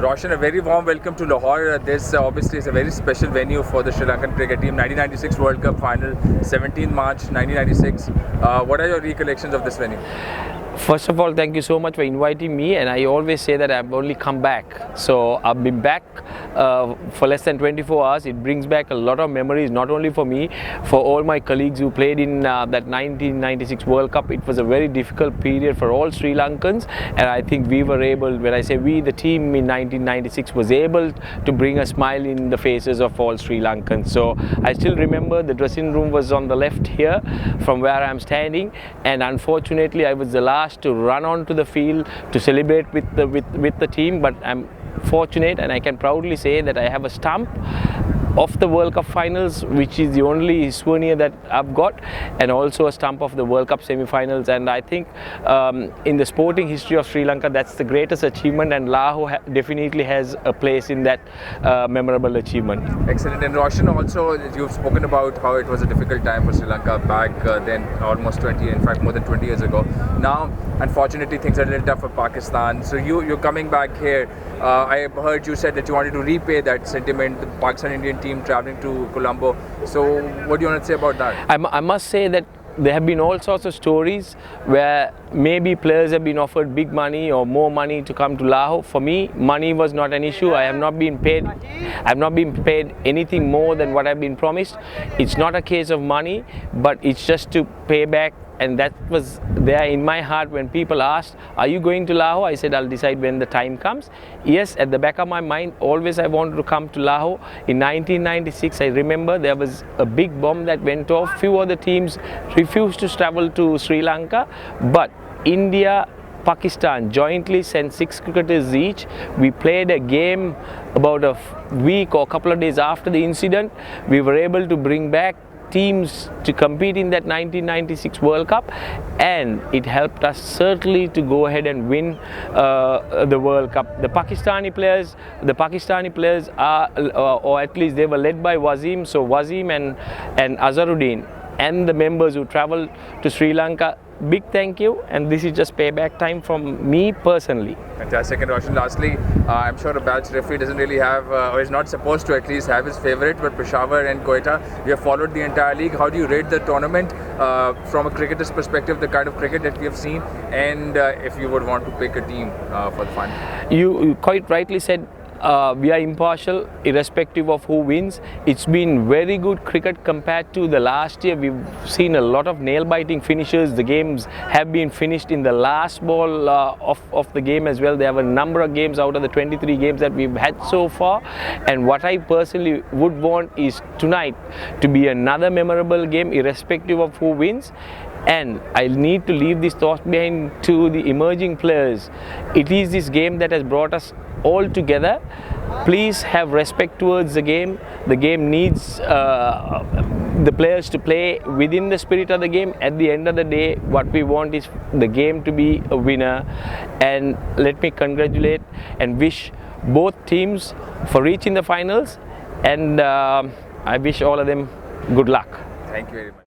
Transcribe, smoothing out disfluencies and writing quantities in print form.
Roshan, a very warm welcome to Lahore. This obviously is a very special venue for the Sri Lankan cricket team. 1996 World Cup final, 17 March 1996. What are your recollections of this venue? First of all, thank you so much for inviting me, and I always say that I've only come back. So I've been back for less than 24 hours. It brings back a lot of memories, not only for me, for all my colleagues who played in that 1996 World Cup. It was a very difficult period for all Sri Lankans, and I think we were able, when I say we, the team in 1996 was able to bring a smile in the faces of all Sri Lankans. So I still remember the dressing room was on the left here from where I'm standing, and unfortunately I was the last to run onto the field to celebrate with the team, but I'm fortunate and I can proudly say that I have a stump of the World Cup finals, which is the only souvenir that I've got, and also a stump of the World Cup semi-finals. And I think in the sporting history of Sri Lanka, that's the greatest achievement, and Lahore definitely has a place in that memorable achievement. Excellent. And Roshan, also you've spoken about how it was a difficult time for Sri Lanka back then, almost 20, in fact more than 20 years ago. Now, unfortunately, things are a little tough for Pakistan. So you're coming back here. I heard you said that you wanted to repay that sentiment, the Pakistan Indian team traveling to Colombo. So what do you want to say about that? I must say that there have been all sorts of stories where maybe players have been offered big money or more money to come to Lahore. For me, money was not an issue. I have not been paid. I have not been paid anything more than what I've been promised. It's not a case of money, but it's just to pay back. And that was there in my heart when people asked, are you going to Lahore? I said, I'll decide when the time comes. Yes, at the back of my mind, always I wanted to come to Lahore. In 1996, I remember there was a big bomb that went off. Few other teams refused to travel to Sri Lanka, but India, Pakistan jointly sent 6 cricketers each. We played a game about a week or a couple of days after the incident. We were able to bring back teams to compete in that 1996 World Cup, and it helped us certainly to go ahead and win the World Cup. The Pakistani players are, or at least they were led by Wasim. So Wasim and Azharuddin and the members who travelled to Sri Lanka, big thank you, and this is just payback time from me personally. Fantastic. And Roshan, lastly, I'm sure a badge referee doesn't really have, or is not supposed to at least have his favourite, but Peshawar and Quetta, we have followed the entire league. How do you rate the tournament from a cricketer's perspective, the kind of cricket that we have seen, and if you would want to pick a team for the final? You quite rightly said, we are impartial irrespective of who wins. It's been very good cricket compared to the last year. We've seen a lot of nail-biting finishes. The games have been finished in the last ball of the game as well. There have a number of games out of the 23 games that we've had so far. And what I personally would want is tonight to be another memorable game irrespective of who wins. And I need to leave this thought behind to the emerging players. It is this game that has brought us all together. Please have respect towards the game. The game needs the players to play within the spirit of the game. At the end of the day, what we want is the game to be a winner. And let me congratulate and wish both teams for reaching the finals. And I wish all of them good luck. Thank you very much.